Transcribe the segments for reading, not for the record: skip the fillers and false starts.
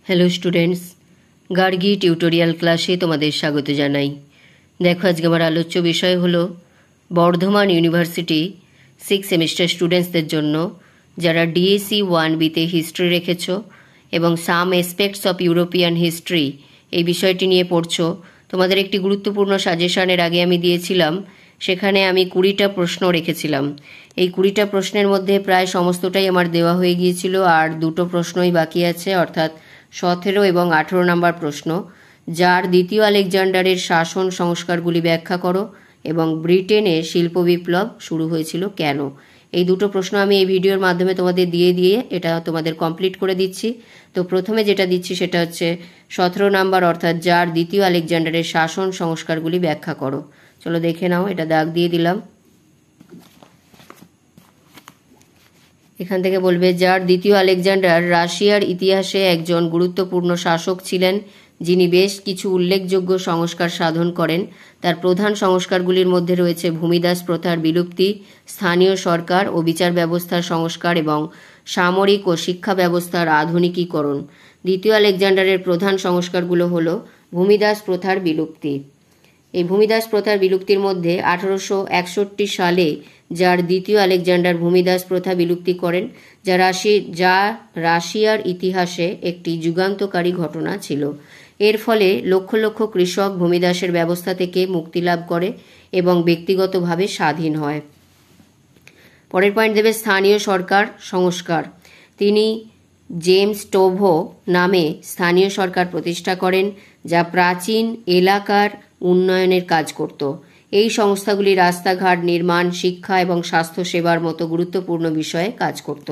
Hello students, Gargi tutorial ক্লাসে তোমাদের স্বাগত জানাই। দেখো, আজকে আমার আলোচ্য বিষয় হলো বর্ধমান ইউনিভার্সিটি 6 সেমিস্টার স্টুডেন্টসদের জন্য যারা ডিএসসি 1বিতে হিস্ট্রি রেখেছ এবং সাম এসপেক্টস অফ ইউরোপিয়ান হিস্ট্রি এই বিষয়টি নিয়ে পড়ছো। তোমাদের একটি গুরুত্বপূর্ণ সাজেশনের আগে আমি দিয়েছিলাম, সেখানে আমি 20টা প্রশ্ন রেখেছিলাম। এই 20টা প্রশ্নের মধ্যে প্রায় সমস্তটাই আমার দেওয়া হয়ে গিয়েছিল, আর দুটো প্রশ্নই বাকি আছে, অর্থাৎ 17 এবং 18 নম্বর প্রশ্ন। যার দ্বিতীয় আলেকজান্ডারের শাসন সংস্কারগুলি ব্যাখ্যা করো এবং ব্রিটেনে শিল্প বিপ্লব শুরু হয়েছিল কেন। এই দুটো প্রশ্ন আমি এই ভিডিওর মাধ্যমে তোমাদের দিয়ে এটা তোমাদের কমপ্লিট করে দিচ্ছি। তো প্রথমে যেটা দিচ্ছি সেটা হচ্ছে 17 নাম্বার, অর্থাৎ যার দ্বিতীয় আলেকজান্ডারের শাসন সংস্কারগুলি ব্যাখ্যা করো। চলো দেখে নাও, এটা দাগ দিয়ে দিলাম। এখান থেকে বলবে, যার দ্বিতীয় আলেকজান্ডার রাশিয়ার ইতিহাসে একজন গুরুত্বপূর্ণ শাসক ছিলেন, যিনি বেশ কিছু উল্লেখযোগ্য সংস্কার সাধন করেন। তার প্রধান সংস্কারগুলির মধ্যে রয়েছে ভূমিদাস প্রথার বিলুপ্তি, স্থানীয় সরকার ও বিচার ব্যবস্থার সংস্কার এবং সামরিক ও শিক্ষা ব্যবস্থার আধুনিকীকরণ। দ্বিতীয় আলেকজান্ডারের প্রধান সংস্কারগুলো হলো ভূমিদাস প্রথার বিলুপ্তি। এই ভূমিদাস প্রথার বিলুপ্তির মধ্যে 1861 সালে যার দ্বিতীয় আলেকজান্ডার ভূমিদাস প্রথা বিলুপ্তি করেন, যা রাশিয়ার ইতিহাসে একটি যুগান্তকারী ঘটনা ছিল। এর ফলে লক্ষ লক্ষ কৃষক ভূমিদাসের ব্যবস্থা থেকে মুক্তি লাভ করে এবং ব্যক্তিগতভাবে স্বাধীন হয়। পরের পয়েন্ট দেবে স্থানীয় সরকার সংস্কার। তিনি জেমস টোভো নামে স্থানীয় সরকার প্রতিষ্ঠা করেন, যা প্রাচীন এলাকার উন্নয়নের কাজ করত। এই সংস্থাগুলি রাস্তাঘাট নির্মাণ, শিক্ষা এবং স্বাস্থ্য সেবার মতো গুরুত্বপূর্ণ বিষয়ে কাজ করত।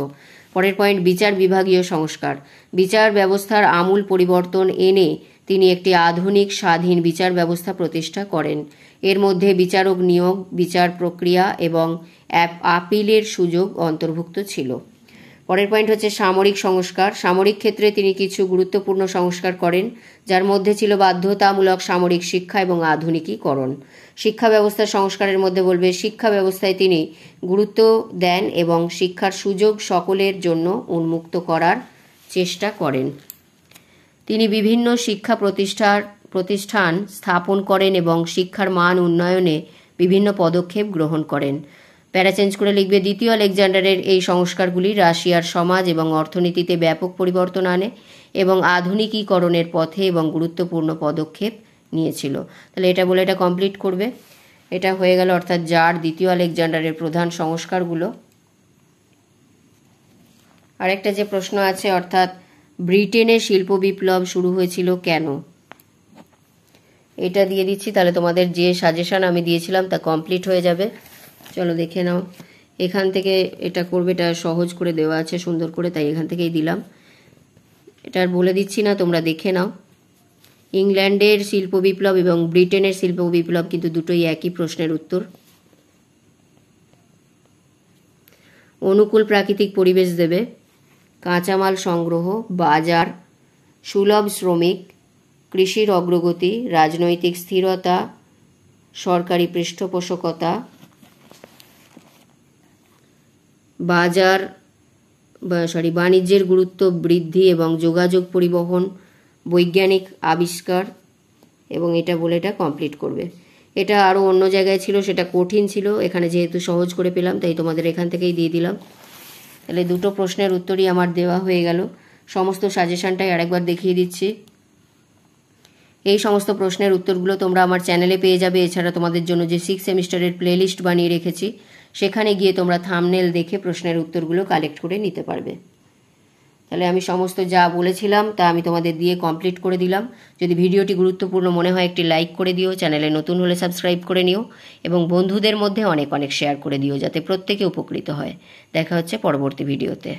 পরের পয়েন্ট বিচার বিভাগীয় সংস্কার। বিচার ব্যবস্থার আমূল পরিবর্তন এনে তিনি একটি আধুনিক স্বাধীন বিচার ব্যবস্থা প্রতিষ্ঠা করেন। এর মধ্যে বিচারক নিয়োগ, বিচার প্রক্রিয়া এবং আপিলের সুযোগ অন্তর্ভুক্ত ছিল। পরের পয়েন্ট হচ্ছে সামরিক সংস্কার। সামরিক ক্ষেত্রে তিনি কিছু গুরুত্বপূর্ণ সংস্কার করেন, যার মধ্যে ছিল বাধ্যতামূলক সামরিক শিক্ষা এবং আধুনিকীকরণ। শিক্ষা ব্যবস্থার সংস্কারের মধ্যে বলবে, শিক্ষা ব্যবস্থায় তিনি গুরুত্ব দেন এবং শিক্ষার সুযোগ সকলের জন্য উন্মুক্ত করার চেষ্টা করেন। তিনি বিভিন্ন শিক্ষা প্রতিষ্ঠান স্থাপন করেন এবং শিক্ষার মান উন্নয়নে বিভিন্ন পদক্ষেপ গ্রহণ করেন। প্যারা চেঞ্জ করে লিখবে, দ্বিতীয় আলেকজান্ডারের এই সংস্কারগুলি রাশিয়ার সমাজ এবং অর্থনীতিতে ব্যাপক পরিবর্তন আনে এবং আধুনিকীকরণের পথে এবং গুরুত্বপূর্ণ পদক্ষেপ নিয়েছিল। তাহলে এটা বলে এটা কমপ্লিট করবে। এটা হয়ে গেল, অর্থাৎ যার দ্বিতীয় আলেকজান্ডারের প্রধান সংস্কারগুলো। আরেকটা যে প্রশ্ন আছে, অর্থাৎ ব্রিটেনে শিল্প বিপ্লব শুরু হয়েছিল কেন, এটা দিয়ে দিচ্ছি। তাহলে তোমাদের যে সাজেশন আমি দিয়েছিলাম তা কমপ্লিট হয়ে যাবে। চলো দেখে নাও, এখান থেকে এটা করবে, এটা সহজ করে দেওয়া আছে সুন্দর করে, তাই এখান থেকেই দিলাম। এটা আর বলে দিচ্ছি না, তোমরা দেখে নাও। ইংল্যান্ডের শিল্প বিপ্লব এবং ব্রিটেনের শিল্প বিপ্লব কিন্তু দুটোই একই প্রশ্নের উত্তর। অনুকূল প্রাকৃতিক পরিবেশ দেবে, কাঁচামাল সংগ্রহ, বাজার, সুলভ শ্রমিক, কৃষির অগ্রগতি, রাজনৈতিক স্থিরতা, সরকারি পৃষ্ঠপোষকতা, বাণিজ্যের গুরুত্ব বৃদ্ধি এবং যোগাযোগ পরিবহন, বৈজ্ঞানিক আবিষ্কার, এবং এটা বলে এটা কমপ্লিট করবে। এটা আরও অন্য জায়গায় ছিল, সেটা কঠিন ছিল, এখানে যেহেতু সহজ করে পেলাম তাই তোমাদের এখান থেকেই দিয়ে দিলাম। তাহলে দুটো প্রশ্নের উত্তরই আমার দেওয়া হয়ে গেল। সমস্ত সাজেশনটাই আরেকবার দেখিয়ে দিচ্ছি। এই সমস্ত প্রশ্নের উত্তরগুলো তোমরা আমার চ্যানেলে পেয়ে যাবে। এছাড়া তোমাদের জন্য যে 6 সেমিস্টারের প্লেলিস্ট বানিয়ে রেখেছি, সেখানে গিয়ে তোমরা থাম্বনেল দেখে প্রশ্নের উত্তরগুলো কালেক্ট করে নিতে পারবে। তাহলে আমি সমস্ত যা বলেছিলাম তা আমি তোমাদের দিয়ে কমপ্লিট করে দিলাম। যদি ভিডিওটি গুরুত্বপূর্ণ মনে হয় একটি লাইক করে দিও, চ্যানেলে নতুন হলে সাবস্ক্রাইব করে নিও এবং বন্ধুদের মধ্যে অনেক শেয়ার করে দিও, যাতে প্রত্যেকে উপকৃত হয়। দেখা হচ্ছে পরবর্তী ভিডিওতে।